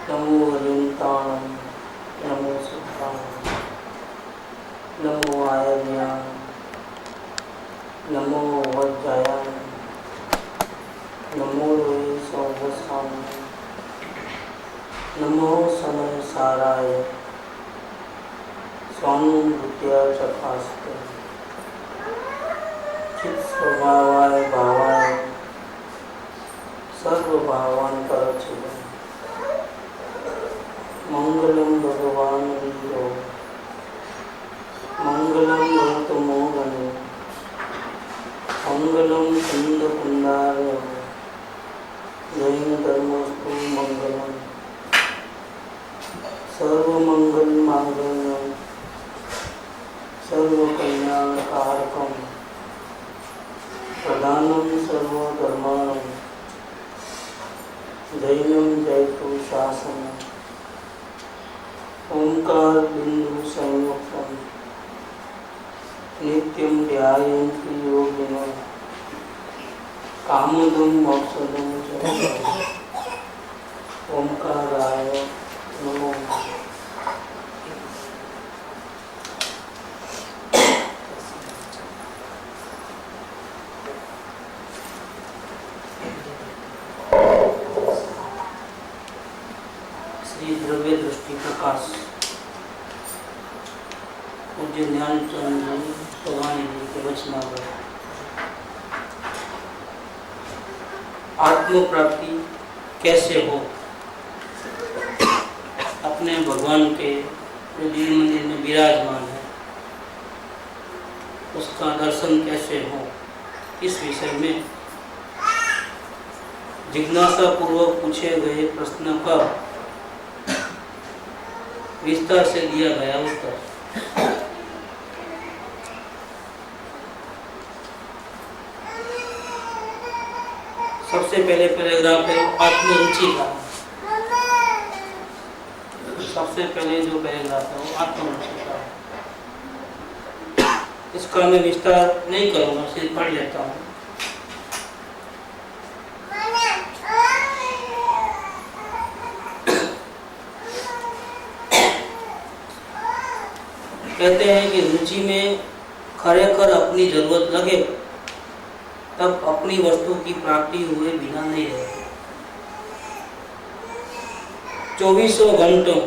नमो अरिहंताय, नमो सिद्धाय, नमो आयर्याय, नमो वज्राय, नमो लोहे सौवसाय, नमो समय साराय, स्वानुभूत्या चखास्ते, चित् स्वभावाय भावाय, सर्वभावान्तरचिदम्। मंगलम भगवान वीरो, मंगलम भरतमोहने, मंगलम कुंद कुंदाय, जैन धर्मस्तु मंगलम, सर्वमंगल मांगल्यम, सर्वकल्याणकारकम, प्रधानम सर्वधर्माणं, जैनम जयतु शासनम। ओंकार बिंदु संयुक्तम, नित्यं ध्यायन्ति योगिनः, कामदं मोक्षदं च। ओंकाराय नमो। श्री द्रव्य दृष्टि प्रकाश पूज्य ज्ञानचंद जी भगवान जी के वचनावली। आत्म प्राप्ति कैसे हो? अपने भगवान के जो दिव्य मंदिर में विराजमान है उसका दर्शन कैसे हो, इस विषय में जिज्ञासा पूर्वक पूछे गए प्रश्न का विस्तार से दिया गया उत्तर। सबसे पहले पैराग्राफ है आत्मरुचि का। सबसे पहले जो पैराग्राफ है वो आत्मरुचि का है। इसका मैं विस्तार नहीं करूंगा, सिर्फ पढ़ लेता हूँ। कहते हैं कि रुचि में खरेखर अपनी जरूरत लगे तब अपनी वस्तु की प्राप्ति हुए बिना नहीं रहती। 24 घंटों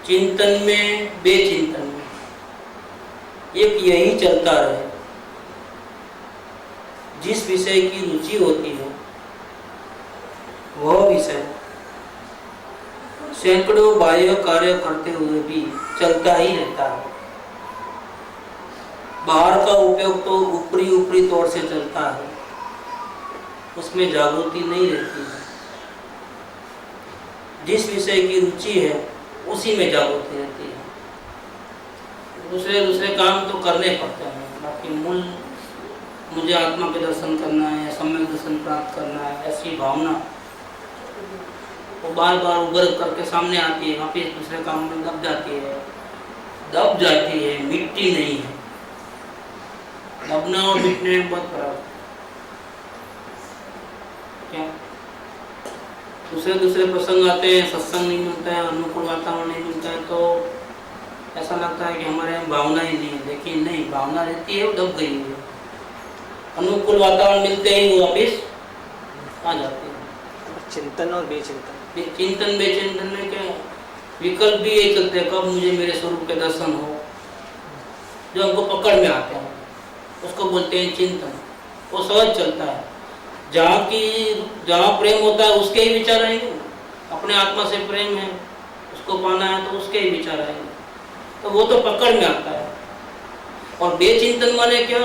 चिंतन में बेचिंतन में एक यही चलता रहे। जिस विषय की रुचि होती है वह विषय सैकड़ों बाह्य कार्य करते हुए भी चलता ही रहता है। बाहर का उपयोग तो ऊपरी तौर से चलता है, उसमें जागृति नहीं रहती है। जिस विषय की रुचि है उसी में जागृति रहती है। दूसरे काम तो करने पड़ते हैं, बाकी मूल मुझे आत्मा के दर्शन करना है या सम्यक दर्शन प्राप्त करना है, ऐसी भावना वो बार बार उभर करके सामने आती है, वापिस दूसरे काम में दब जाती है, मिट्टी नहीं है। दबना और मिटने में बहुत फर्क क्या? दूसरे प्रसंग आते हैं, सत्संग नहीं मिलता है, अनुकूल वातावरण नहीं मिलता है, तो ऐसा लगता है कि हमारे यहाँ भावना ही नहीं है। लेकिन नहीं, भावना रहती है, वो दब गई है। अनुकूल वातावरण मिलते ही वो वापिस आ जाते हैं। चिंतन और बेचिंतन, चिंतन बेचिंतन में क्या विकल्प भी यही चलते हैं, कब मुझे मेरे स्वरूप के दर्शन हो, जो हमको पकड़ में आते हैं उसको बोलते हैं चिंतन। वो सहज चलता है। जहाँ प्रेम होता है उसके ही विचार आएंगे। अपने आत्मा से प्रेम है, उसको पाना है तो उसके ही विचार आएंगे, तो वो तो पकड़ में आता है। और बेचिंतन माने क्या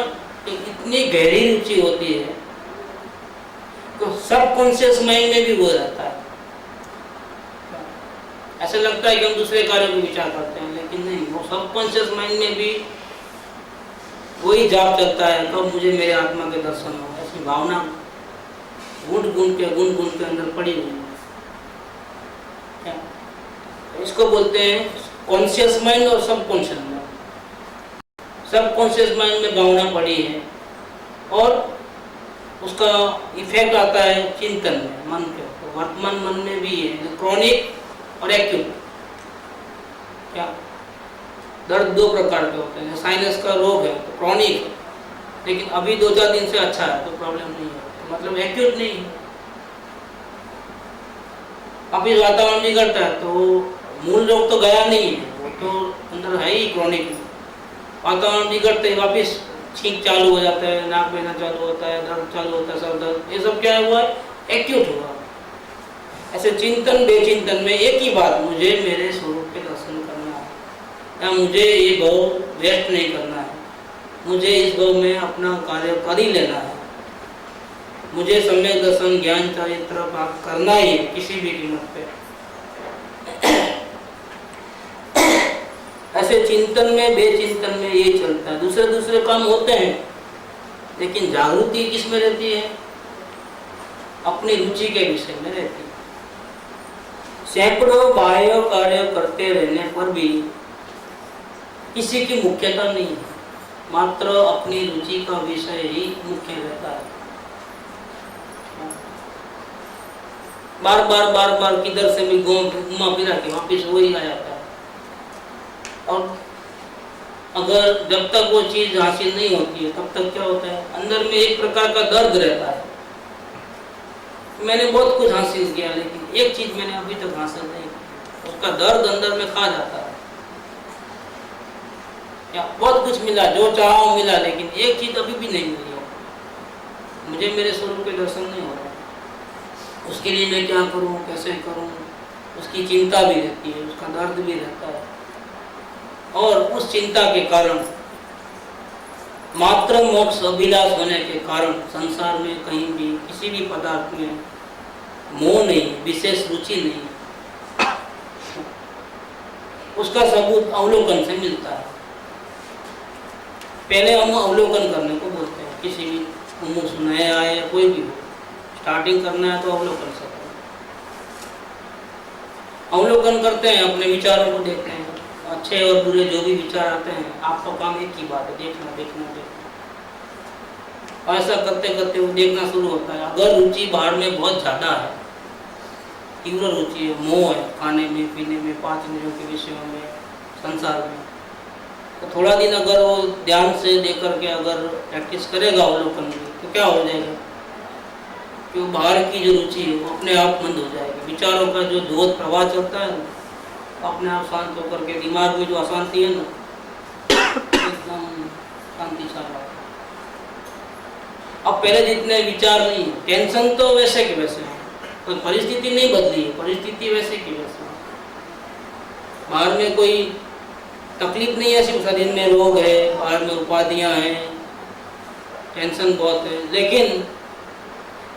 कि इतनी गहरी रुचि होती है तो सब कॉन्शियस माइंड में भी वो रहता है। ऐसा लगता है कि हम दूसरे कार्यों पर विचार करते हैं, लेकिन नहीं, वो सबकॉन्शियस माइंड में भी वही जाप चलता है, कब मुझे मेरे आत्मा के दर्शन हो। ऐसी भावना गुण गुण के अंदर पड़ी हुई है। इसको बोलते हैं कॉन्शियस माइंड और सबकॉन्शियस माइंड। सबकॉन्शियस माइंड में भावना पड़ी है और उसका इफेक्ट आता है चिंतन में, मन के ऊपर। वर्तमान मन में भी है क्रॉनिक और एक्यूट। क्या दर्द दो प्रकार के होते हैं। साइनस का रोग है तो क्रॉनिक, लेकिन अभी 2-4 दिन से अच्छा है तो प्रॉब्लम नहीं है, तो मतलब एक्यूट नहीं है। अभी वातावरण बिगड़ता है तो मूल रोग तो गया नहीं है, वो तो अंदर है ही क्रॉनिक। वातावरण बिगड़ते ही वापिस छींक चालू हो जाता है, नाक बहना चालू होता है, दर्द चालू होता है, सर दर्द, ये सब क्या हुआ है? एक्यूट हुआ। ऐसे चिंतन बेचिंतन में एक ही बात, मुझे मेरे स्वरूप के दर्शन करना है, या मुझे ये भाव व्यस्त नहीं करना है, मुझे इस भाव में अपना कार्य कर ही लेना है, मुझे सम्यक दर्शन ज्ञान चरित्र प्राप्त करना ही है किसी भी कीमत पे। ऐसे चिंतन में बेचिंतन में ये चलता है। दूसरे काम होते हैं, लेकिन जागृति किस में रहती है? अपनी रुचि के विषय में रहती है। सैकड़ों बाह्य कार्य करते रहने पर भी किसी की मुख्यता नहीं है, मात्र अपनी रुचि का विषय ही मुख्य रहता है। बार बार किधर से भी घुमा फिरा के वापिस वही आ जाता है। और अगर जब तक वो चीज हासिल नहीं होती है तब तक क्या होता है? अंदर में एक प्रकार का दर्द रहता है। मैंने बहुत कुछ हासिल किया, लेकिन एक चीज मैंने अभी तक हासिल नहीं की, उसका दर्द अंदर में खा जाता है। या बहुत कुछ मिला, जो चाहा मिला, लेकिन एक चीज अभी भी नहीं मिली है, मुझे मेरे स्वरूप के दर्शन नहीं हो रहा। उसके लिए मैं क्या करूं, कैसे करूं, उसकी चिंता भी रहती है, उसका दर्द भी रहता है। और उस चिंता के कारण, मात्र मोक्ष अभिलाष होने के कारण संसार में कहीं भी किसी भी पदार्थ में मोह नहीं, विशेष रुचि नहीं। उसका सबूत अवलोकन से मिलता है। पहले हम अवलोकन करने को बोलते हैं, किसी भी मुँह सुनाया आए या कोई भी हो, स्टार्टिंग करना है तो अवलोकन से अवलोकन करते हैं, अपने विचारों को देखते हैं, अच्छे और बुरे जो भी विचार आते हैं, आपका काम एक ही बात है, देखना देखना देखना। ऐसा करते करते वो देखना शुरू होता है। अगर रुचि बाहर में बहुत ज़्यादा है, तीव्र रुचि है, मोह है, खाने में, पीने में, 5 इंद्रियों के विषयों में, संसार में, तो थोड़ा दिन अगर वो ध्यान से देख करके अगर प्रैक्टिस करेगा अवलोकन में, तो क्या हो जाएगा कि वो बाहर की जो रुचि है वो अपने आप बंद हो जाएगी। विचारों का जो धोध प्रवाह चलता है अपने आप शांत होकर के, दिमाग में जो अशांति है ना, एकदम शांति छा रहा है। अब पहले जितने विचार नहीं, टेंशन तो वैसे के वैसे है, कोई परिस्थिति नहीं बदली है, परिस्थिति वैसे की वैसे है। बाहर में कोई तकलीफ नहीं है, सिर्फ शरीर में रोग है, बाहर में उपाधियां हैं, टेंशन बहुत है। लेकिन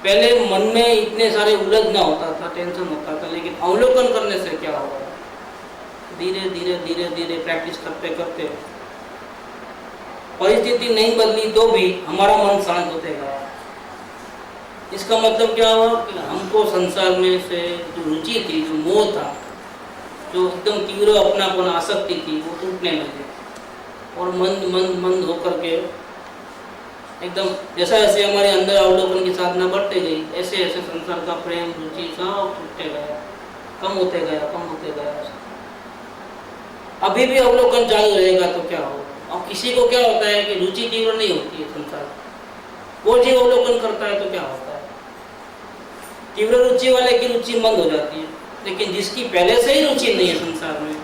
पहले मन में इतने सारे उलझना होता था, टेंशन होता था, लेकिन अवलोकन करने से क्या होगा? धीरे धीरे प्रैक्टिस करते करते परिस्थिति नहीं बदली तो भी हमारा मन शांत होते गया। इसका मतलब क्या हुआ कि हमको संसार में से जो रुचि थी, जो मोह था, जो एकदम तीव्र अपनापन आसक्ति थी, वो टूटने लगे और मंद होकर के एकदम जैसा जैसे हमारे अंदर अवलोकन की साधना बढ़ते गई, ऐसे ऐसे संसार का प्रेम रुचि सब टूटते गया, कम होते गया। अभी भी अवलोकन चालू रहेगा तो क्या होगा? अब किसी को क्या होता है कि रुचि तीव्र नहीं होती है संसार, वो जीव अवलोकन करता है तो क्या होता है? तीव्र रुचि वाले की रुचि मंद हो जाती है। लेकिन जिसकी पहले से ही रुचि नहीं है संसार में,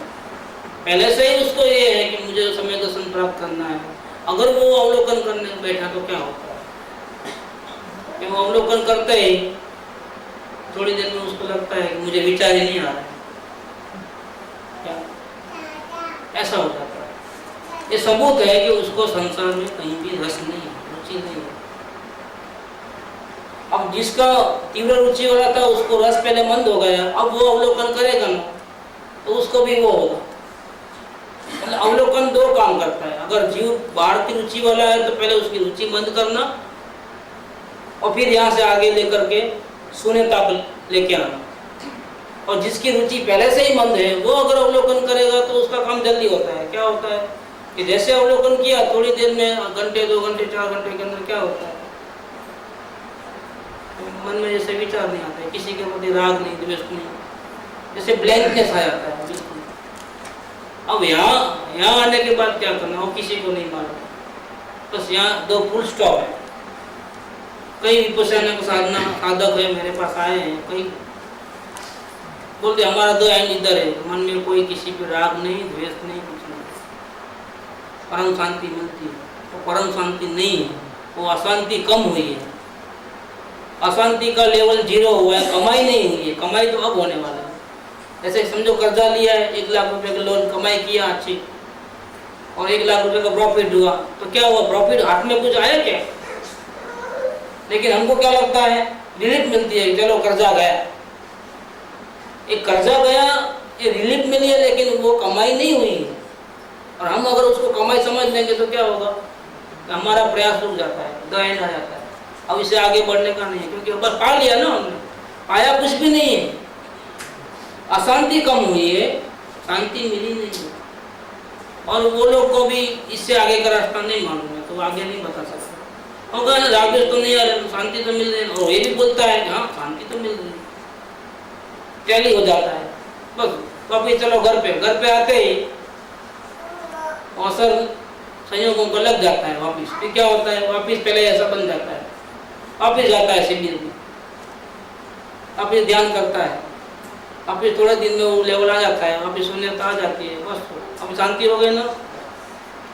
पहले से ही उसको ये है कि मुझे समय दर्शन प्राप्त करना है, अगर वो अवलोकन करने बैठा तो क्या होता है कि वो अवलोकन करते ही थोड़ी देर में उसको लगता है कि मुझे विचार ही नहीं आ रहा है, ऐसा हो जाता है। ये सबूत है कि उसको संसार में कहीं भी रस नहीं है, रुचि नहीं है। अब जिसका तीव्र रुचि हो रहा था, उसको रस पहले मंद हो गया, अब वो अवलोकन करेगा ना, तो उसको भी वो होगा। मतलब अवलोकन दो काम करता है। अगर जीव बाहर की रुचि वाला है तो पहले उसकी रुचि बंद करना और फिर यहाँ से आगे लेकर के शून्यता को लेके आना। और जिसकी रुचि पहले से ही मंद है वो अगर अवलोकन करेगा तो उसका काम जल्दी होता है। क्या होता है कि जैसे अवलोकन किया थोड़ी देर में, घंटे 2 घंटे 4 घंटे के अंदर क्या होता है, मन में जैसे विचार नहीं आते, किसी के प्रति राग नहीं, द्वेष नहीं, जैसे ब्लैंकनेस आ जाता है बिल्कुल। अब यहाँ आने के बाद क्या करना वो किसी को नहीं मालूम, बस यहाँ 2 फुल स्टॉप है। कई विपश्यना का साधक है मेरे पास आए हैं, कई बोलते हमारा 2 एंड इधर है, मन में कोई किसी पे राग नहीं, द्वेष नहीं, कुछ नहीं, परम शांति मिलती है। तो परम शांति नहीं है, वो अशांति कम हुई है। अशांति का लेवल 0 हुआ है, कमाई नहीं हुई है, कमाई तो अब होने वाला है। जैसे समझो कर्जा लिया है, 1 लाख रुपए का लोन, कमाई किया अच्छी और 1 लाख रुपए का प्रॉफिट हुआ, तो क्या हुआ, प्रॉफिट हाथ में कुछ आया क्या? लेकिन हमको क्या लगता है, रिलीफ मिलती है, चलो कर्जा गया। एक कर्जा गया, ये रिलीफ मिली है, लेकिन वो कमाई नहीं हुई है। और हम अगर उसको कमाई समझ लेंगे तो क्या होगा, हमारा प्रयास रुक जाता है, द एंड आ जाता है। अब इसे आगे बढ़ने का नहीं है, क्योंकि बस पा लिया ना हमने, पाया कुछ भी नहीं है। अशांति कम हुई है, शांति मिली नहीं है। और वो लोग को भी इससे आगे का रास्ता नहीं मालूम है, तो वो आगे नहीं बता सकते। और कहना राग तो नहीं आ रहा, शांति तो मिल रही है, और ये भी बोलता है कि हाँ शांति तो मिल रही है, टैली हो जाता है बस। तो अभी चलो घर पे आते ही अवसर संयोगों को लग जाता है वापिस। फिर क्या होता है, वापिस पहले ऐसा बन जाता है, वापिस जाता है शिविर में, वापिस ध्यान करता है, वापिस थोड़े दिन में वो लेवल आ जाता है, वापिस शून्यता आ जाती है, बस अभी शांति हो गई ना।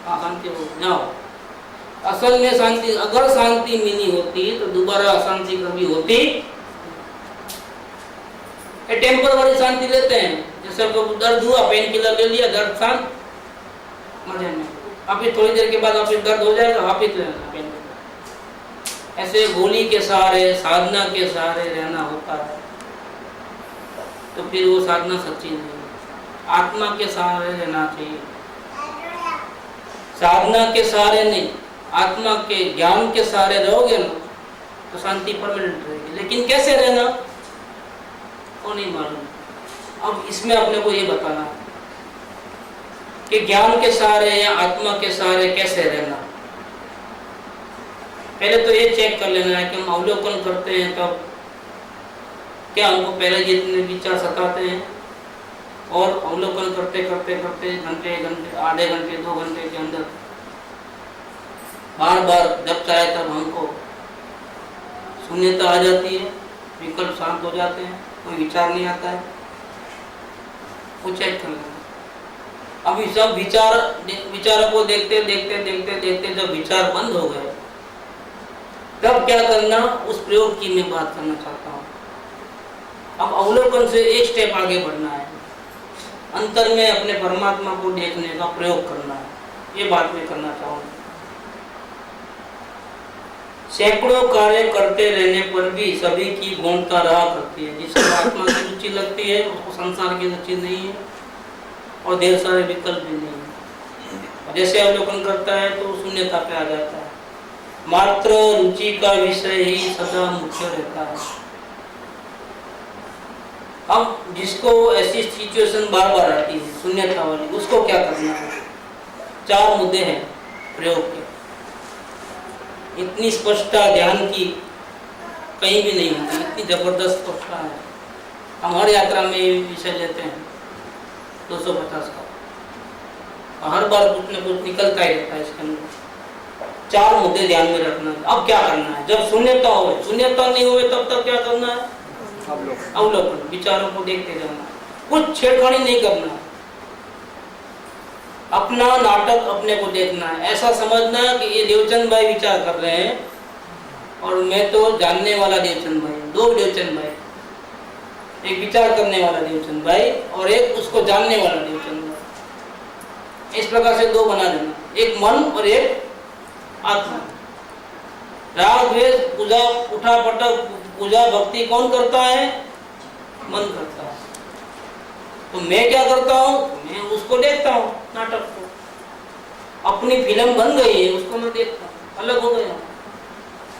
हाँ शांति हो गई, जाओ। असल में शांति, अगर शांति मिली होती तो दोबारा अशांति कभी होती। टेम्पररी शांति लेते हैं, जैसे दर्द हुआ, पेन किलर ले लिया, दर्द शांत, मजे में, वापिस थोड़ी देर के बाद वापिस दर्द हो जाएगा, वापिस ले लेना पेन किलर। ऐसे गोली के सहारे, साधना के सहारे रहना होता है, तो फिर वो साधना सच्ची नहीं है। आत्मा के सहारे रहना चाहिए, साधना के सहारे नहीं, आत्मा के ज्ञान के सहारे रहोगे ना तो शांति परमानेंट रहेगी। लेकिन कैसे रहना वो नहीं मालूम। अब इसमें अपने को ये बताना कि ज्ञान के सहारे या आत्मा के सहारे कैसे रहना। पहले तो ये चेक कर लेना है कि हम अवलोकन करते हैं तब क्या हमको पहले जितने विचार सताते हैं, और अवलोकन करते करते करते घंटे आधे घंटे 2 घंटे के अंदर बार बार जब चाहे तब हमको शून्यता आ जाती है, विकल्प शांत हो जाते हैं, कोई विचार नहीं आता है, वो चेक कर लेना। अभी सब विचारों को देखते देखते देखते देखते जब विचार बंद हो गए तब क्या करना, उस प्रयोग की मैं बात करना चाहता हूँ। अब अवलोकन से एक स्टेप आगे बढ़ना है, अंतर में अपने परमात्मा को देखने का प्रयोग करना है, ये बात मैं करना चाहूँगा। सैकड़ों कार्य करते रहने पर भी सभी की गौणता रहा करती है। जिसको आत्मा की रुचि लगती है उसको संसार की रुचि नहीं है और ढेर सारे विकल्प भी नहीं है। जैसे अवलोकन करता है तो शून्यता पे आ जाता है, मात्र रुचि का विषय ही सदा मुख्य रहता है। अब जिसको ऐसी सिचुएशन बार बार आती है शून्यता वाली, उसको क्या करना है? 4 मुद्दे हैं प्रयोग के। इतनी स्पष्टता ध्यान की कहीं भी नहीं होती, इतनी जबरदस्त स्पष्टता है। हम हर यात्रा में ये विषय लेते हैं 250 का, और हर बार कुछ न कुछ निकलता ही रहता है इसके अंदर। 4 मुद्दे ध्यान में रखना है। अब क्या करना है, जब शून्यता हो, शून्यता नहीं हुए तब तक क्या करना है? अवलोकन, विचारों को देखते जाना, कुछ छेड़खानी नहीं करना, अपना नाटक अपने को देखना है। ऐसा समझना कि ये देवचंद भाई विचार कर रहे हैं और मैं तो जानने वाला देवचंद भाई, 2 देवचंद भाई, एक विचार करने वाला देवचंद भाई और एक उसको जानने वाला देवचंद भाई। इस प्रकार से 2 बना देना, एक मन और एक आत्मा। राग द्वेष पूजा उठा पटक पूजा भक्ति कौन करता है? मन करता है। तो मैं क्या करता हूँ, मैं उसको देखता हूँ नाटक को, अपनी फिल्म बन गई है उसको मैं देखता हूँ, अलग हो गया,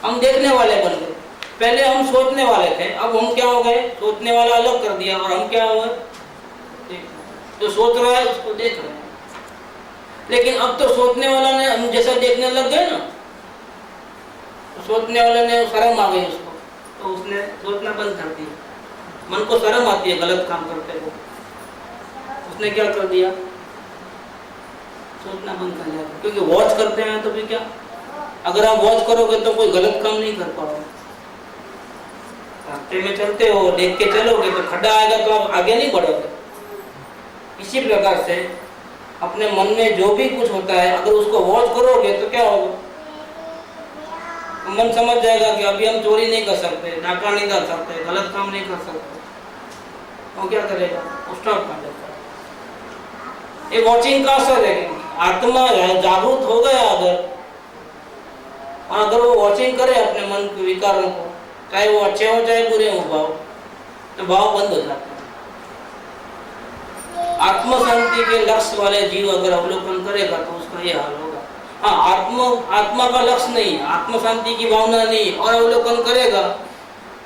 हम देखने वाले बन गए। पहले हम सोचने वाले थे, अब हम क्या हो गए, सोचने वाला अलग कर दिया और हम क्या हो गए, जो सोच रहा है उसको देख रहे हैं। लेकिन अब तो सोचने वाला ने हम जैसा देखने लग गए ना, तो सोचने वाले ने शर्म आ गई उसको, तो उसने सोचना बंद कर दिया। मन को शर्म आती है गलत काम करते को, उसने क्या कर दिया, सोचना बंद कर दिया। क्योंकि वॉच करते हैं तो भी क्या, अगर आप वॉच करोगे तो कोई गलत काम नहीं कर पाओगे। रास्ते में चलते हो, देख के चलोगे तो खड्डा आएगा तो आप आगे नहीं बढ़ोगे। इसी प्रकार से अपने मन में जो भी कुछ होता है, अगर उसको वॉच करोगे तो क्या होगा, मन समझ जाएगा कि अभी हम चोरी नहीं कर सकते, डाका नहीं कर सकते, गलत काम नहीं कर सकते, वो क्या करेगा, स्टॉप कर देगा। ये वॉचिंग का असर है। आत्मा जागरूक हो गया अगर वो वॉचिंग करे अपने मन के विकारों को, चाहे वो अच्छे हो चाहे बुरे हो भाव, तो भाव बंद हो जाते हैं। आत्म शांति के लक्ष्य वाले जीव अगर अवलोकन करेगा तो उसका ये हाल होगा। हाँ, आत्मा का लक्ष्य नहीं, आत्म शांति की भावना नहीं, और अवलोकन करेगा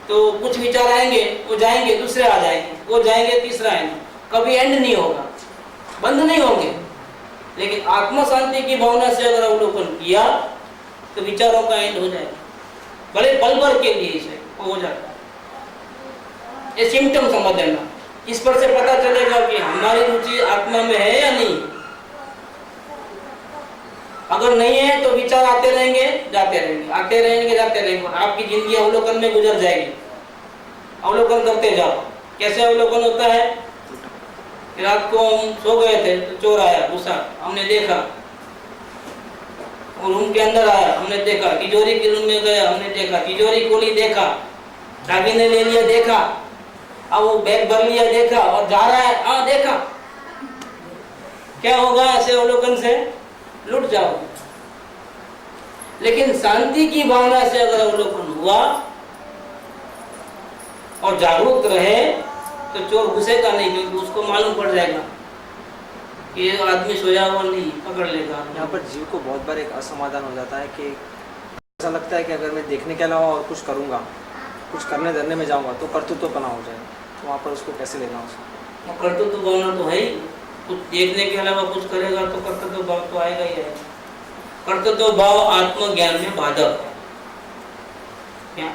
तो कुछ विचार आएंगे, वो जाएंगे, दूसरे आ जाएंगे, वो जाएंगे, तीसरा आएंगे, कभी एंड नहीं होगा, बंद नहीं होंगे। लेकिन आत्म शांति की भावना से अगर अवलोकन किया तो विचारों का एंड हो जाएगा, भले पल भर के लिए इसे हो जाता है। ये सिम्टम समझ लेना, इस पर से पता चलेगा कि हमारी रुचि आत्मा में है या नहीं। अगर नहीं है तो विचार आते रहेंगे जाते रहेंगे, आते रहेंगे जाते रहेंगे, आपकी जिंदगी अवलोकन में गुजर जाएगी। अवलोकन करते जाओ। कैसे अवलोकन होता है, रात को हम सो गए थे तो चोर आया, घुसा, हमने देखा, रूम के अंदर आया, हमने देखा, तिजोरी के रूम में गया, हमने देखा, तिजोरी खोली, देखा, चाबी ने ले लिया, देखा, अब वो बैग भर लिया, देखा, और जा रहा है, हाँ देखा। क्या होगा, ऐसे अवलोकन से लुट जाओगे। लेकिन शांति की भावना से अगर अवलोकन हुआ और जागरूक रहे तो चोर घुसेगा नहीं, क्योंकि उसको मालूम पड़ जाएगा कि ये आदमी सोया हुआ नहीं, पकड़ लेगा। यहाँ पर जीव को बहुत बार एक असमाधान हो जाता है कि ऐसा लगता है कि अगर मैं देखने के अलावा और कुछ करूँगा, कुछ करने धरने में जाऊँगा तो कर्तृत्वपना हो जाए। तो वहाँ पर उसको कैसे लेना उसको? कर्तव्य भावना तो है ही, कुछ देखने के अलावा कुछ करेगा तो कर्तव्य भाव तो आएगा ही आएगा। कर्तव्य भाव आत्मज्ञान में बाधक है। क्या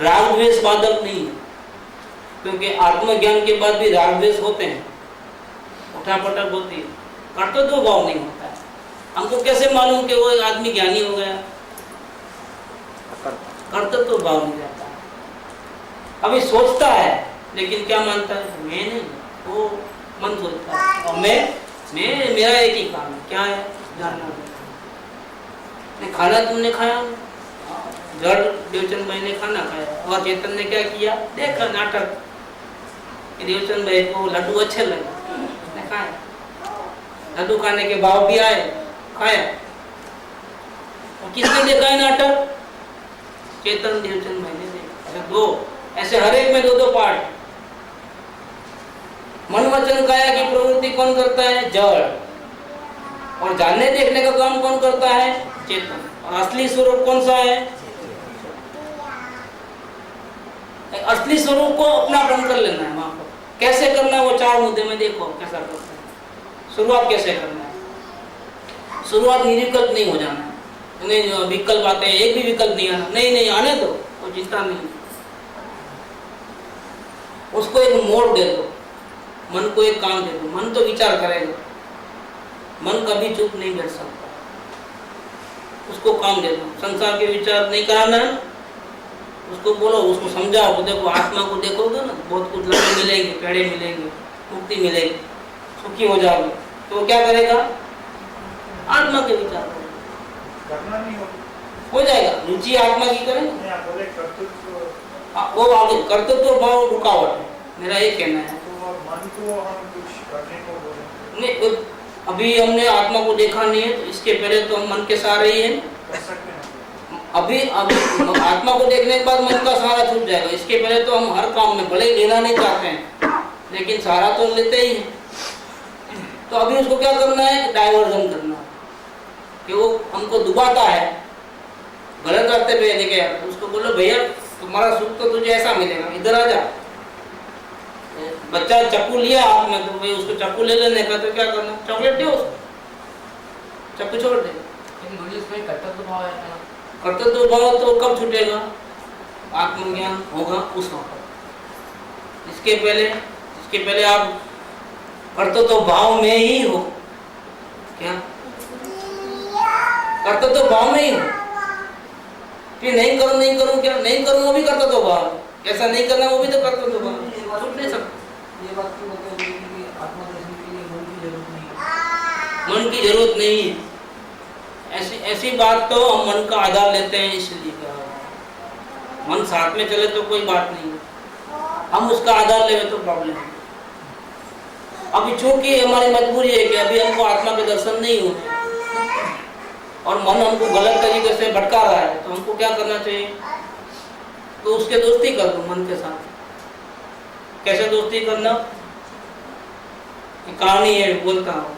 राग द्वेष बाधक नहीं है, क्योंकि आत्मज्ञान के बाद भी राग द्वेष होते हैं, उठापटक होती है, कर्तव्य भाव नहीं होता है। हमको कैसे मालूम कि वो आदमी ज्ञानी हो गया? कर्तव्य भाव नहीं रहता है। अभी सोचता है लेकिन क्या मानता है, मैं नहीं, वो मन सोचता है, और मैं मेरा एक ही काम है, क्या है, जानना। खाना तुमने खाया, जड़ देवचंद भाई ने खाना खाया, और चेतन ने क्या किया, देखा नाटक, देवचंद भाई को लड्डू अच्छे लगे, उसने खाया, लड्डू खाने के भाव भी आए, खाया। और किसने देखा है नाटक? चेतन देवचंद भाई ने देखा। दो ऐसे हर एक में दो पार्ट। मन वचन काया की प्रवृत्ति कौन करता है? जड़। और जानने देखने का काम कौन करता है? चेतन। और असली स्वरूप कौन सा है? असली स्वरूप को अपनापन कर लेना है। वहां पर कैसे करना है वो चार मुद्दे में देखो कैसा करते हैं। शुरुआत कैसे करना है? शुरुआत निर्विकल्प नहीं हो जाना है। नहीं विकल्प आते हैं, एक भी विकल्प नहीं आना, नहीं आने दो, कोई चिंता नहीं। उसको एक मोड़ दे दो, मन को एक काम दे दो। मन तो विचार करेगा, मन कभी चुप नहीं बैठ सकता, उसको काम दे दो। संसार के विचार नहीं कराना है, उसको बोलो, उसको समझाओ, देखो आत्मा को देखोगे ना, बहुत कुछ लगे मिलेंगे, पेड़े मिलेंगे, मुक्ति मिलेगी, सुखी हो जाओगे। तो वो क्या करेगा? आत्मा के विचार करना नहीं हो जाएगा। रुचि आत्मा की करें, वो आगे कर्तव्य भाव रुकावट है, मेरा ये कहना है। मन को हम कुछ करने को बोले नहीं, अभी हमने आत्मा को देखा नहीं है, तो इसके पहले तो हम मन के सहारे ही है कर सकते हैं। अभी आत्मा को देखने के बाद मन का सहारा छूट जाएगा। इसके पहले तो हम हर काम में भले लेना नहीं चाहते हैं, लेकिन सहारा तो लेते ही हैं। तो अभी उसको क्या करना है, डाइवर्जन करना है कि वो हमको दुबाता है गलत रास्ते पे लेके आया। तो उसको बोलो भैया तुम्हारा सुख तो तुझे ऐसा मिलेगा, इधर आ जा। बच्चा चाकू लिया हाथ में तो भाई उसको चाकू ले लेने का, तो क्या करना, चॉकलेट दे उसको, चाकू छोड़ दे। कर्तव्य भाव है ना, कर्तव्य भाव तो कब छूटेगा, आत्मज्ञान होगा उस वक्त। इसके पहले आप कर्तव्य भाव में ही हो। क्या कर्तव्य भाव में ही हो, फिर नहीं करूं क्या, नहीं करूं वो भी कर्तव्य भाव, ऐसा नहीं करना वो भी तो कर्तव्य भाव, छूट नहीं सकता। ये बात क्यों बताई गई कि आत्मदर्शन के लिए मन की जरूरत नहीं है? मन की जरूरत नहीं है, ऐसी बात तो हम मन का आधार लेते हैं, इसलिए मन साथ में चले तो कोई बात नहीं है, हम उसका आधार ले तो प्रॉब्लम है। अभी चूंकि हमारी मजबूरी है कि अभी हमको आत्मा के दर्शन नहीं होते और मन हमको गलत तरीके से भटका रहा है, तो हमको क्या करना चाहिए, तो उसके दोस्ती कर दो मन के साथ। कैसे दोस्ती करना, कहानी है बोलता हूँ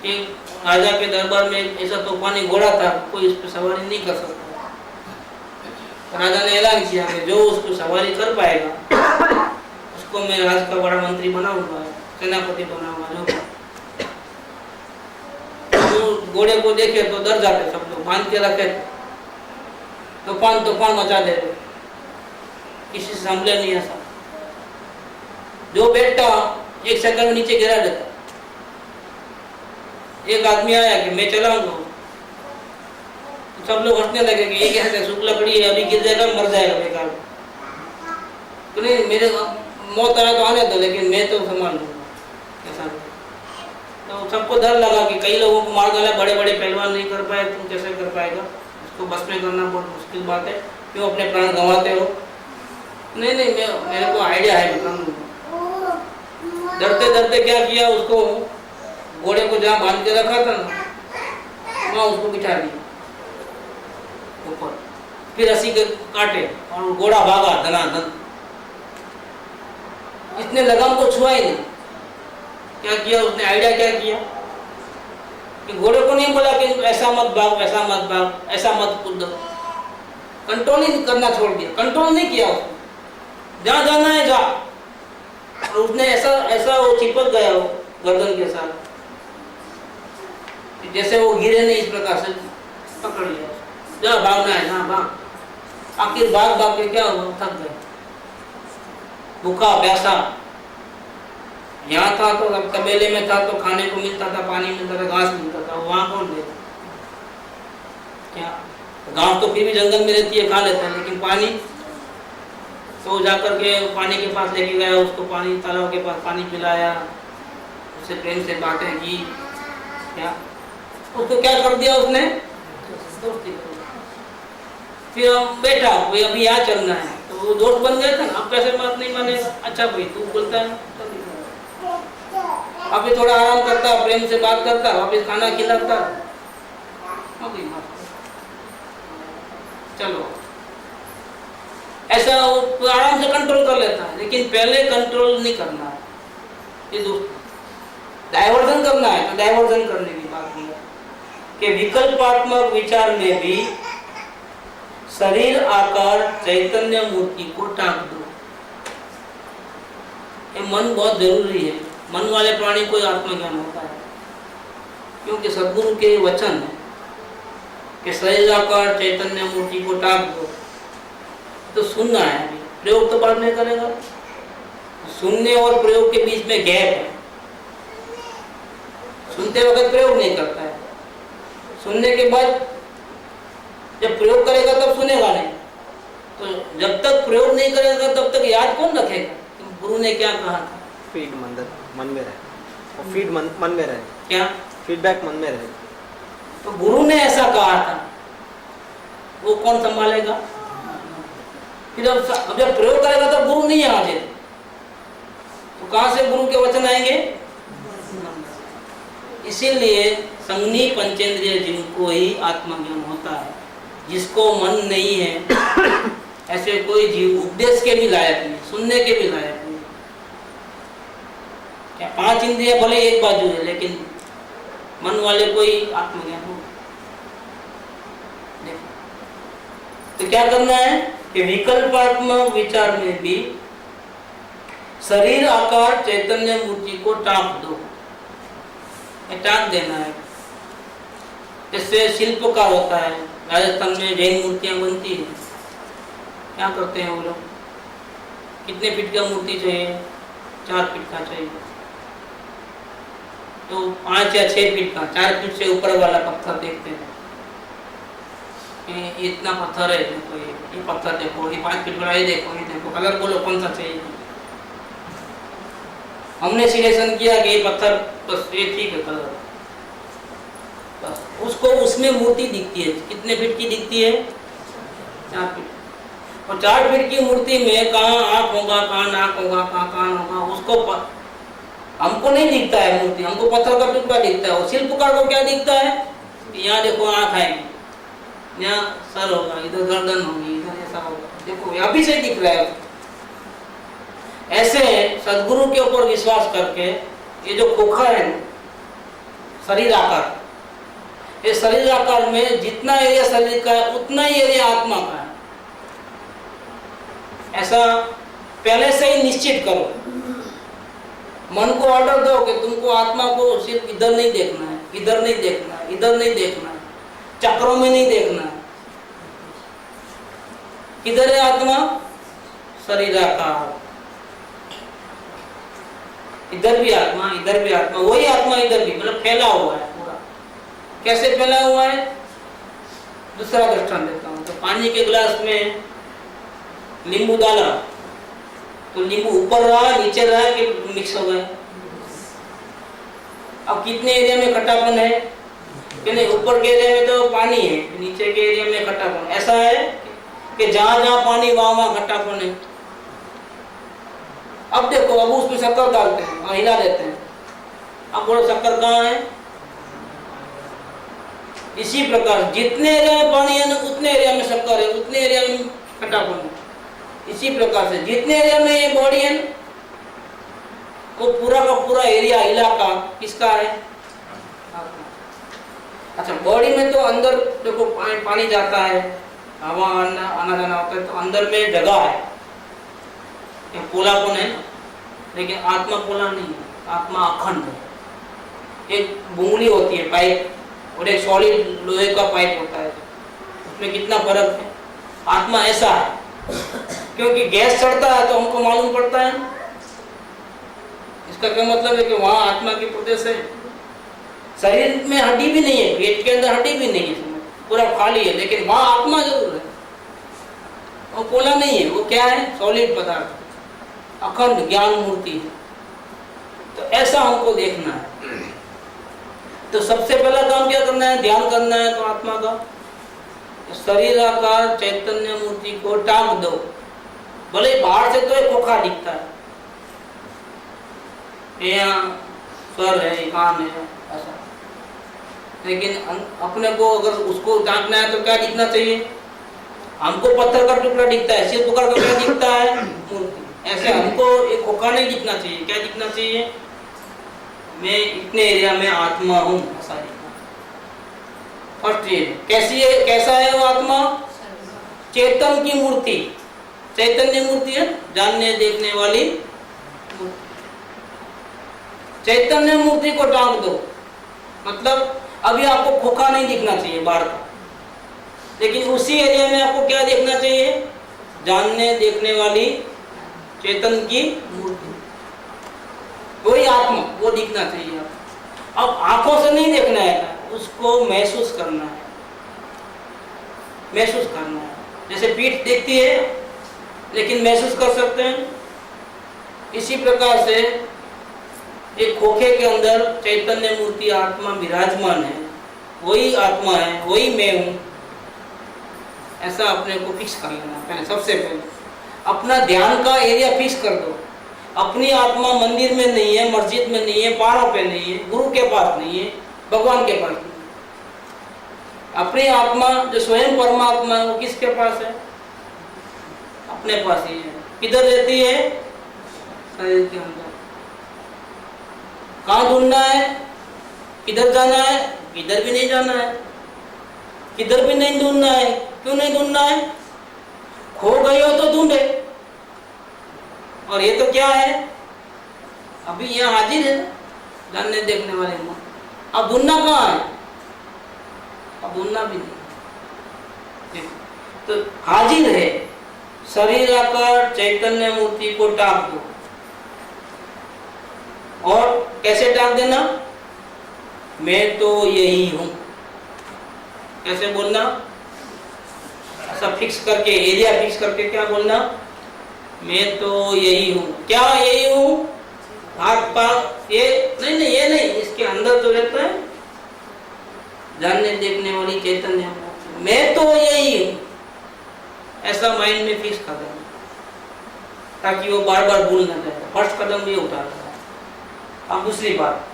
कि राजा के दरबार में ऐसा तूफानी घोड़ा था, कोई इस पर सवारी नहीं कर सकता। राजा ने ऐलान किया कि जो उसको सवारी कर पाएगा उसको मैं राज का बड़ा मंत्री बनाऊंगा, सेनापति बनाऊंगा। जो घोड़े को देखे तो डर जाते सब लोग, बांध के रखे, तूफान मचा दे, किसी से संभले नहीं ऐसा। जो बैठता 1 सेकंड में नीचे गिरा देता। एक आदमी आया कि मैं चलाऊंगा, सब लोग हंसने लगे कि ये कैसे सूख लकड़ी है, अभी गिर जाएगा मर जाएगा बेकार। तो नहीं, मेरे मौत आया तो आने दो, लेकिन मैं तो संभाल लूंगा ऐसा। तो सबको डर लगा कि कई लोगों को मार डाला, बड़े बड़े पहलवान नहीं कर पाए, तुम कैसे कर पाएगा, उसको बस में करना बहुत मुश्किल बात है, क्यों अपने प्राण गंवाते हो। नहीं मेरे को आइडिया है, डरते डरते क्या किया, उसको घोड़े को जहाँ बांध के रखा था ना वहाँ उसको बिठा दिया ऊपर, फिर रस्सी के काटे और घोड़ा भागा धनाधन। इसने लगाम को छुआ ही नहीं। क्या किया उसने, आइडिया क्या किया कि घोड़े को नहीं बोला कि ऐसा मत भाग, ऐसा मत भाग, ऐसा मत कूद, कंट्रोल ही करना छोड़ दिया, कंट्रोल नहीं किया उसने, जहाँ जाना है जा। और उसने ऐसा वो चिपक गया वो गर्दन के साथ, जैसे वो गिरे नहीं, इस प्रकार से पकड़ लिया, जा भागना है, हाँ भाग। आखिर भाग के क्या हुआ, थक गए, भूखा प्यासा। यहाँ था तो तबेले में था तो खाने को मिलता था, पानी मिलता था, घास मिलता था, वहाँ कौन लेता, क्या घास तो फिर भी जंगल में रहती है, खा लेता है, लेकिन पानी तो जाकर के पानी के पास लेके गया, उसको पानी तालाब के पास पानी पिलाया, उससे प्रेम से बातें की, क्या उसको क्या कर दिया उसने, दोस्ती कर दी। फिर बैठा भाई अभी यहाँ चलना है, तो वो दोस्त बन गए थे ना, अब कैसे बात नहीं मानेगा, अच्छा भाई तू बोलता है, अभी थोड़ा आराम करता, प्रेम से बात करता, वापिस खाना खिलाता, चलो ऐसा वो आराम से कंट्रोल कर लेता है। लेकिन पहले कंट्रोल नहीं करना है, ये दोस्त डाइवर्जन करना है, तो डाइवर्जन करने की बात नहीं है कि विकल्पात्मक विचार में भी शरीर आकार चैतन्य मूर्ति को टाक दो। ये मन बहुत जरूरी है, मन वाले प्राणी को आत्मज्ञान होता है, क्योंकि सद्गुरु के वचन है कि शरीर आकार चैतन्य मूर्ति को टाक दो। तो सुनना है, प्रयोग तो बाद में करेगा, सुनने और प्रयोग के बीच में गैप है, सुनते वक्त प्रयोग नहीं करता है, सुनने के बाद जब प्रयोग करेगा तब सुनेगा नहीं, तो जब तक प्रयोग नहीं करेगा तब तक याद कौन रखेगा, तो गुरु ने क्या कहा था, फीड मन में रहे, और फीड मन में रहे, क्या फीडबैक मन में रहे। तो गुरु ने ऐसा कहा था, वो कौन संभालेगा, फिर अब जब प्रयोग करेगा तब गुरु नहीं है आगे, तो कहां से गुरु के वचन आएंगे। इसीलिए संगनी पंचेंद्रिय जिनको ही आत्मज्ञान होता है, जिसको मन नहीं है ऐसे कोई जीव उपदेश के भी लायक नहीं, सुनने के भी लायक नहीं। क्या 5 इंद्रियां भले एक बाजू है, लेकिन मन वाले को ही आत्मज्ञान हो। तो क्या करना है कि विकल्पात्मक विचार में भी शरीर आकार चैतन्य मूर्ति को टाँक दो, टाँक देना है। जैसे शिल्पकार होता है, राजस्थान में जैन मूर्तियां बनती है, क्या करते हैं वो लोग, कितने फीट का मूर्ति चाहिए, 4 फीट का चाहिए, तो 5 या 6 फीट का, 4 फीट से ऊपर वाला पत्थर देखते हैं, ये इतना पत्थर है, देखो ये पत्थर देखो, ये 5 फीट बड़ा, ये देखो कलर बोलो कौन सा चाहिए। हमने सिलेक्शन किया कि ये पत्थर बस ये ठीक है कलर, बस उसको उसमें मूर्ति दिखती है, कितने फीट की दिखती है, 4 फीट। और 4 फीट की मूर्ति में कहाँ आँख होगा, कहाँ नाक होगा, कहाँ कान होगा, उसको हमको नहीं दिखता है मूर्ति, हमको पत्थर का टुकड़ा दिखता है। और शिल्पकार को क्या दिखता है, यहाँ देखो आँख आएगी, यहाँ सर होगा, इधर गर्दन होगी, इधर ऐसा होगा, देखो ये अभी से दिख रहा है। ऐसे सदगुरु के ऊपर विश्वास करके ये जो खोखा है शरीर आकार, ये शरीर आकार में जितना एरिया शरीर का है उतना ही एरिया आत्मा का है, ऐसा पहले से ही निश्चित करो। मन को ऑर्डर दो कि तुमको आत्मा को सिर्फ इधर नहीं देखना है, इधर नहीं देखना है, इधर नहीं देखना है, चक्रों में नहीं देखना है। किधर है आत्मा, शरीर आकार, इधर भी आत्मा, इधर भी आत्मा, वही आत्मा इधर भी, मतलब फैला हुआ है पूरा। कैसे फैला हुआ है, दूसरा दृष्टांत देता हूँ। तो पानी के गिलास में नींबू डाला तो नींबू ऊपर रहा, नीचे रहा कि मिक्स हो गया। अब कितने एरिया में खट्टापन है कि नहीं, ऊपर के एरिया में तो पानी है, नीचे के एरिया में खट्टापन। ऐसा है कि जहां जहां पानी वहां खट्टापन है। अब देखो, अब उसमें शक्कर डालते हैं और हिला देते हैं, अब बोलो शक्कर कहाँ है। इसी प्रकार जितने एरिया में पानी है ना उतने एरिया में शक्कर है, उतने एरिया में खट्टापन है। इसी प्रकार से जितने एरिया में ये बॉडी है ना, वो पूरा का पूरा एरिया इलाका किसका है, अच्छा। बॉडी में तो अंदर देखो पानी जाता है, हवा आना जाना होता है, तो अंदर में जगह है, पोलापन है ना, लेकिन आत्मा पोला नहीं है, आत्मा अखंड है। एक बुंगली होती है पाइप और एक सॉलिड लोहे का पाइप होता है, उसमें कितना फर्क है। आत्मा ऐसा है, क्योंकि गैस चढ़ता है तो हमको मालूम पड़ता है। इसका क्या मतलब है कि वहां आत्मा की प्रदेश है। शरीर में हड्डी भी नहीं है, पेट के अंदर हड्डी भी नहीं है, पूरा खाली है, लेकिन वहां आत्मा जरूर है। वो पोला नहीं है, वो क्या है, सॉलिड पदार्थ, अखंड ज्ञान मूर्ति है। तो ऐसा हमको देखना है। तो सबसे पहला काम क्या करना है, ध्यान करना है। तो आत्मा का शरीर आकार चैतन्य मूर्ति को टांग दो। भले बाहर से तो एक खोखा दिखता है, यहाँ स्वर है, कान है, ऐसा, लेकिन अपने को अगर उसको टांगना है तो क्या दिखना चाहिए, हमको पत्थर का टुकड़ा दिखता है, शिल्पकार का क्या दिखता है, मूर्ति। ऐसे हमको एक खोखा नहीं दिखना चाहिए। क्या दिखना चाहिए, मैं इतने एरिया में आत्मा हूँ, ऐसा दिखना। फर्स्ट ये कैसी है, कैसा है वो आत्मा, चेतन की मूर्ति, चैतन्य मूर्ति है, जानने देखने वाली मूर्ति। चैतन्य मूर्ति को टांग दो, मतलब अभी आपको खोखा नहीं दिखना चाहिए बाहर का, लेकिन उसी एरिया में आपको क्या देखना चाहिए, जानने देखने वाली चेतन की मूर्ति, वही आत्मा, वो दिखना चाहिए। अब आंखों से नहीं देखना है, उसको महसूस करना है, महसूस करना है। जैसे पीठ दिखती है लेकिन महसूस कर सकते हैं, इसी प्रकार से एक खोखे के अंदर चैतन्य मूर्ति आत्मा विराजमान है, वही आत्मा है, वही मैं हूँ। ऐसा अपने को फिक्स कर लेना पहले। सबसे पहले अपना ध्यान का एरिया फिक्स कर दो। अपनी आत्मा मंदिर में नहीं है, मस्जिद में नहीं है, पहाड़ों पे नहीं है, गुरु के पास नहीं है, भगवान के पास नहीं है। अपनी आत्मा जो स्वयं परमात्मा है वो किसके पास है, अपने पास ही है। किधर रहती है, शरीर के अंदर। कहाँ ढूंढना है, किधर जाना है, किधर भी नहीं जाना है, किधर भी नहीं ढूंढना है। क्यों नहीं ढूंढना है? खो गए हो तो ढूंढे। और ये तो क्या है, अभी यहाँ हाजिर है जानने देखने वाले में। अब ढूंढना कहाँ है? अब ढूंढना भी नहीं। तो हाजिर है, शरीर आकर चैतन्य मूर्ति को टाक दो। और कैसे टाक देना? मैं तो यही हूं। कैसे बोलना? ऐसा फिक्स करके, एरिया फिक्स करके क्या बोलना? मैं तो यही हूं। क्या यही हूं? हाथ पांव ये नहीं, ये नहीं, इसके अंदर जो रहता है जानने देखने वाली चैतन्य, मैं तो यही हूं, ऐसा माइंड में फिक्स कर देना, ताकि वो बार बार भूल ना जाए। फर्स्ट कदम भी उठा रहा है। अब दूसरी बात,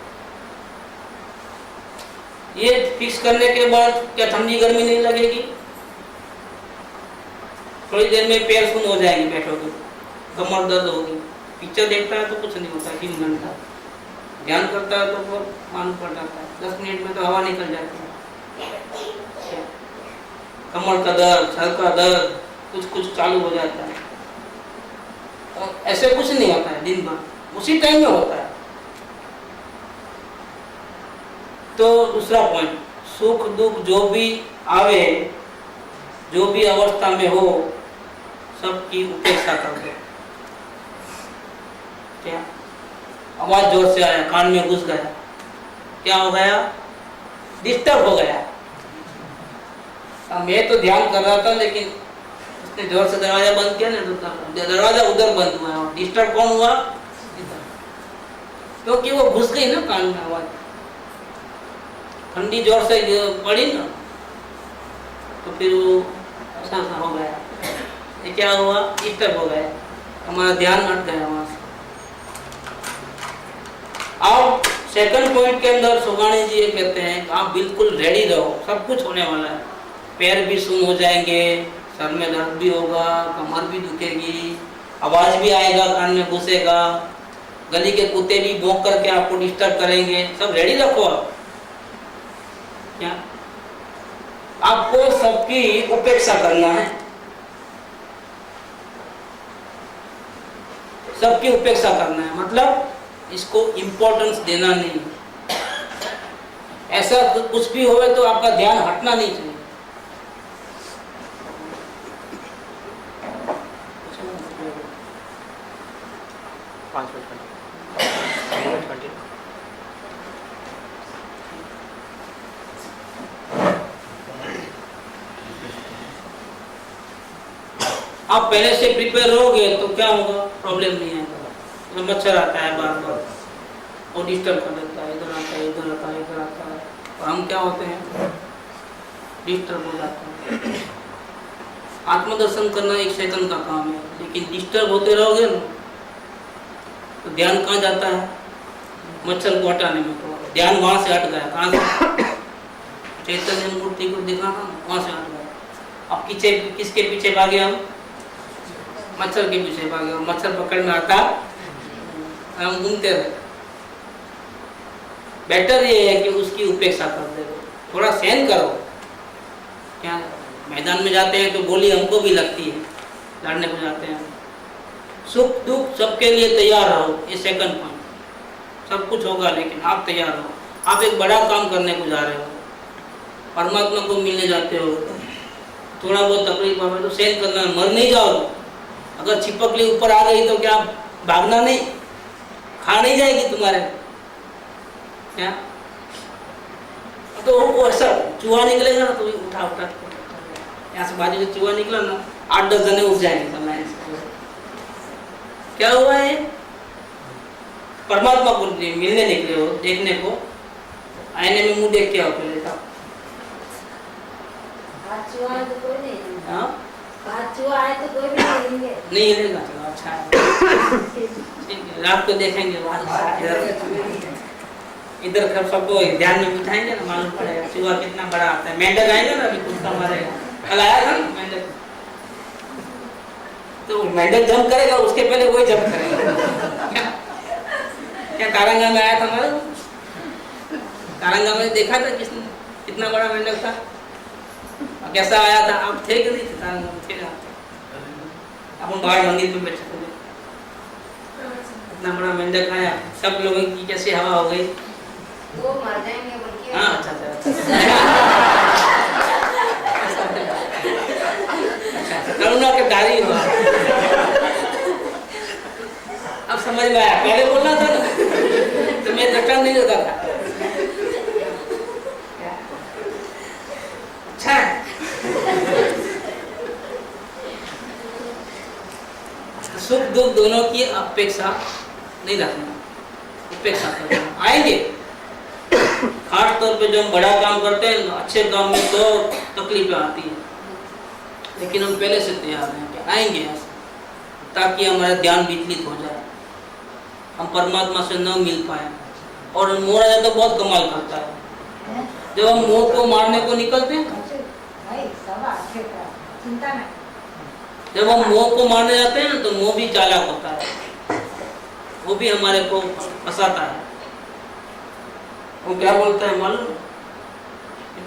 ये फिक्स करने के बाद क्या ठंडी गर्मी नहीं लगेगी? थोड़ी देर में पैर सुन हो जाएंगे, बैठोगे, कमर दर्द होगी। पिक्चर देखता है तो कुछ नहीं होता, 3 घंटा ध्यान करता है तो वो मालूम पड़ जाता है, 10 मिनट में तो हवा निकल जाती है। कमर का दर्द, सर का दर्द, कुछ चालू हो जाता है। तो ऐसे कुछ नहीं होता है, दिन भर उसी टाइम में होता है। तो दूसरा पॉइंट, सुख दुख जो भी आवे, जो भी अवस्था में हो, सबकी उपेक्षा कर दो। क्या आवाज जोर से आया, कान में घुस गया, क्या हो गया? डिस्टर्ब हो गया। मैं तो ध्यान कर रहा था, लेकिन उसने जोर से दरवाजा बंद किया ना, तो दरवाजा उधर बंद हुआ। डिस्टर्ब कौन हुआ? क्योंकि वो घुस गई ना कान में आवाज, ठंडी जोर से पड़ी ना, तो फिर वो ऐसा हो गया। ये क्या हुआ? डिस्टर्ब हो गया, हमारा ध्यान हट गया वहां से। अब सेकंड पॉइंट के अंदर सुगानी जी ये कहते हैं कि आप बिल्कुल रेडी रहो, सब कुछ होने वाला है। पैर भी सुन हो जाएंगे, सर में दर्द भी होगा, कमर भी दुखेगी, आवाज भी आएगा, कान में घुसेगा, गली के कुत्ते भी भौंक करके आपको डिस्टर्ब करेंगे। सब रेडी रखो आप। क्या आपको सबकी उपेक्षा करना है, सबकी उपेक्षा करना है, मतलब इसको इम्पोर्टेंस देना नहीं। ऐसा कुछ भी होवे तो आपका ध्यान हटना नहीं चाहिए। आप पहले से प्रिपेयर रहोगे तो क्या होगा? प्रॉब्लम नहीं आएगा। तो मच्छर आता है बार बार और डिस्टर्ब कर देता है, इधर आता है, इधर आता है, इधर आता है, और हम क्या होते हैं? डिस्टर्ब हो जाते हैं। आत्मदर्शन करना 1 सेकंड का काम है, लेकिन डिस्टर्ब होते रहोगे ना तो ध्यान कहाँ जाता है? मच्छर को हटाने में। तो ध्यान वहां से हट गया। कहाँ से? चैतन्य मूर्ति को दिखा था, वहां से हट गया। अब पीछे किसके पीछे भागे हम? मच्छर के पीछे भागे, और मच्छर पकड़ में आता हम घूमते रहे। बेटर ये है कि उसकी उपेक्षा कर दे, थोड़ा सहन करो। क्या मैदान में जाते हैं तो गोली हमको भी लगती है, लड़ने को जाते हैं। सुख दुख सबके लिए तैयार रहो, ये सेकंड पॉइंट। सब कुछ होगा लेकिन आप तैयार रहो। आप एक बड़ा काम करने को जा रहे हो, परमात्मा को मिलने जाते हो, थोड़ा बहुत तकलीफ आवे तो सहन करना, मर नहीं जाओ। अगर छिपकली ऊपर आ गई तो क्या भागना नहीं? खा नहीं जाएगी तुम्हारे? क्या तो वो ऐसा चूहा निकलेगा ना तो उठा यहाँ से बाजू से चूहा निकला ना, 8-10 जने उठ जाएंगे। क्या हुआ है? परमात्मा को मिलने निकले हो, देखने को। आईने में मुंह देख के आओ पहले। नहीं हिलेगा, चलो अच्छा है। रात को देखेंगे, इधर सबको ध्यान में बिठाएंगे ना, मालूम पड़ेगा चूहा कितना बड़ा आता है। मेंढक आएगा ना, अभी कुत्ता मारेगा। कल आया था मेंढक, तो मेंढक जंप करेगा, उसके पहले वही जंप करेगा। क्या तारंगा में आया था हमारा? तारंगा में देखा था किसने? कितना बड़ा मेंढक था और कैसा आया था? आप थे कि नहीं थे? तारंगा में थे ना? अपन बाहर मंदिर में बैठे थे, इतना बड़ा मेंढक आया, सब लोगों की कैसी हवा हो गई। वो मर जाएंगे बल्कि। हाँ अच्छा अच्छा करुणा के दारी हुआ। अब समझ में आया, पहले बोलना था ना तो मैं दर्शन नहीं होता था। अच्छा सुख दुख दोनों की अपेक्षा नहीं रखना, उपेक्षा करना। आएंगे खास तौर पे जो हम बड़ा काम करते हैं, अच्छे काम में तो तकलीफें आती है, लेकिन हम पहले से तैयार हैं कि आएंगे ऐसे, ताकि हमारा ध्यान विचलित हो जाए, हम परमात्मा से न मिल पाए। और मोह राजा तो बहुत कमाल करता है, जब हम मोह को मारने को निकलते हैं, चिंता नहीं, जब हम मोह को मारने जाते हैं तो मोह भी चालाक होता है, वो भी हमारे को फंसाता है। वो क्या बोलता है मालूम?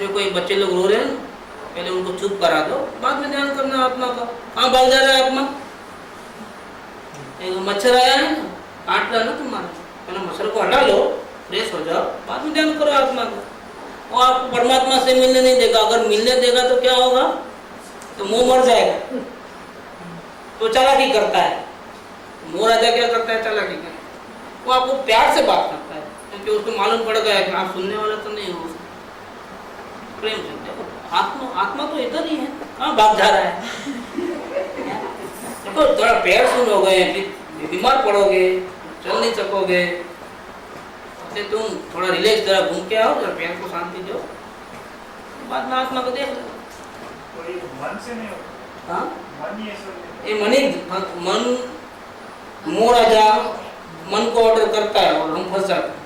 जो कोई बच्चे लोग रो रहे हैं, पहले उनको चुप करा दो, बाद में ध्यान करना आत्मा का। कहाँ भाग जा रहा है आत्मा? एक मच्छर आया है ना, काट रहा ना तुम्हारा, पहले मच्छर को हटा लो, फ्रेश हो जाओ, बाद में ध्यान करो आत्मा का। वो आपको परमात्मा से मिलने नहीं देगा। अगर मिलने देगा तो क्या होगा? तो मुंह मर जाएगा। तो चालाकी करता है। मोह राजा क्या करता है? चालाकी करता है। वो आपको प्यार से बात करता है, क्योंकि उसको मालूम पड़ गया कि आप सुनने वाले तो नहीं हो। प्रेम से देखो, आत्मा तो इधर ही है, कहाँ भाग जा रहा है? देखो थोड़ा पैर सुन हो गए, फिर बीमार पड़ोगे, चल नहीं सकोगे, तो तुम थोड़ा रिलैक्स जरा घूम के आओ, जरा पैर को शांति दो, बाद में आत्मा को देख लो। तो ये मन से नहीं होता। हाँ मन ही ऐसा ये मन मोह राजा मन को ऑर्डर करता है और हम फंस जाते हैं।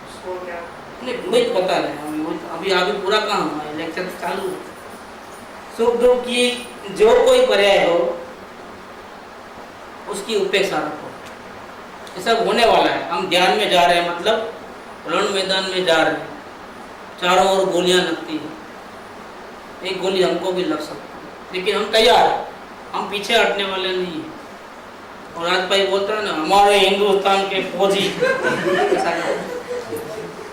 उसको क्या नहीं वही पता नहीं, अभी आगे पूरा काम हुआ है, लेक्चर चालू है। सुख दुख की जो कोई पर्याय हो उसकी उपेक्षा रखो। ये सब होने वाला है। हम ध्यान में जा रहे हैं, मतलब रण मैदान में जा रहे हैं, चारों ओर गोलियां लगती हैं, एक गोली हमको भी लग सकती है, लेकिन हम तैयार हैं, हम पीछे हटने वाले नहीं हैं। और आज भाई बोलता है ना, हमारे हिंदुस्तान के फौजी ऐसा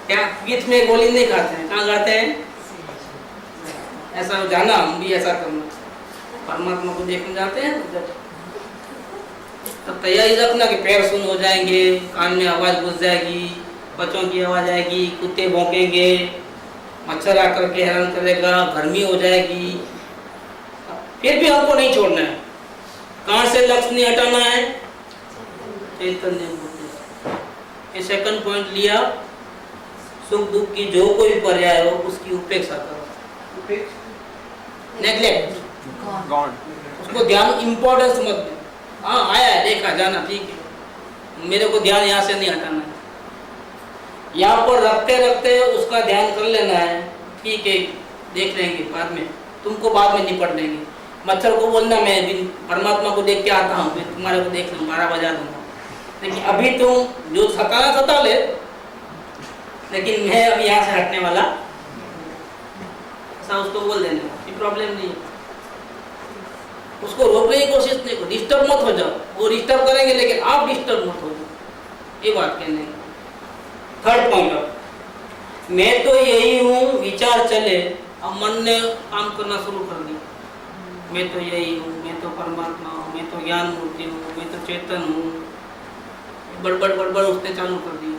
क्या पीठ में गोली नहीं खाते हैं, कहाँ खाते हैं? ऐसा जाना, हम भी ऐसा करना, परमात्मा को देखने जाते हैं तब तैयारी रखना कि पैर सुन हो जाएंगे, कान में आवाज घुस जाएगी, बच्चों की आवाज आएगी, कुत्ते भौंकेंगे, मच्छर आकर के हैरान करेगा, गर्मी हो जाएगी, फिर भी हमको नहीं छोड़ना है। कहाँ से लक्ष्य नहीं हटाना है? चैतन्य बुद्धि। ये सेकंड पॉइंट लिया, सुख दुख की जो कोई पर्याय हो उसकी उपेक्षा करो, नेग्लेक्ट, उसको ध्यान इम्पोर्टेंस मत दो। हाँ आया है, देखा, जाना, ठीक है, मेरे को ध्यान यहाँ से नहीं हटाना है, यहाँ पर रखते रखते उसका ध्यान कर लेना है, ठीक है, देख लेंगे बाद में, तुमको बाद में निपट लेंगे। मच्छर को बोलना मैं दिन परमात्मा को देख के आता हूँ, फिर तुम्हारे को देख लूँ, 12 बजा दूंगा, लेकिन अभी तुम जो सताना सता ले, लेकिन मैं अभी यहाँ से हटने वाला, ऐसा उसको बोल देने का, कोई प्रॉब्लम नहीं है। उसको रोकने की कोशिश नहीं करो, डिस्टर्ब मत हो जाओ, वो डिस्टर्ब करेंगे लेकिन आप डिस्टर्ब मत हो जाओ, ये बात कहने की। थर्ड पॉइंट, मैं तो यही हूँ विचार चले, अब मन ने काम करना शुरू कर दिया, मैं तो यही हूँ, मैं तो परमात्मा हूँ, मैं तो ज्ञान मूर्ति हूँ, मैं तो चेतन हूँ, बड़बड़ उसने चालू कर दी।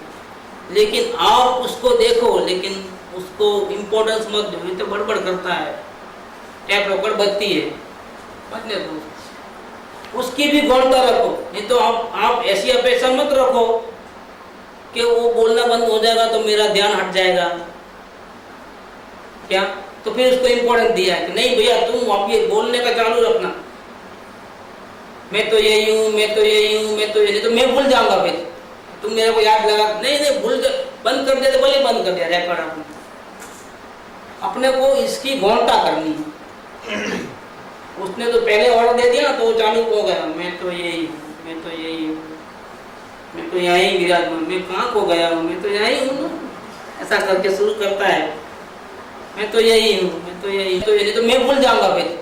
लेकिन आप उसको देखो, लेकिन उसको इम्पोर्टेंस मत दो, ये तो बड़बड़ करता है, टैप रोकड़ बजती है, बजने दो, उसकी भी गौरता रखो। नहीं तो आप ऐसी अपेक्षा मत रखो कि वो बोलना बंद हो जाएगा तो मेरा ध्यान हट जाएगा, क्या? तो फिर उसको इम्पोर्टेंस दिया है कि नहीं भैया तुम आप ये बोलने का चालू रखना, मैं तो यही हूँ, मैं तो यही हूँ, मैं तो यही, तो मैं भूल जाऊंगा, फिर तुम मेरे को याद लगा, नहीं भूल बंद कर दिया तो बोले बंद कर दिया, रिकॉर्ड अपने को इसकी गौरता करनी है। उसने तो पहले ऑर्डर दे दिया तो वो चालू हो गया, मैं तो यही हूँ, मैं तो यही हूँ, मैं तो यहाँ ही विराजमान, मैं कहाँ को गया हूँ, मैं तो यही हूँ ना। ऐसा करके शुरू करता है, मैं तो यही हूँ, मैं तो यही तो, यही तो मैं भूल जाऊंगा फिर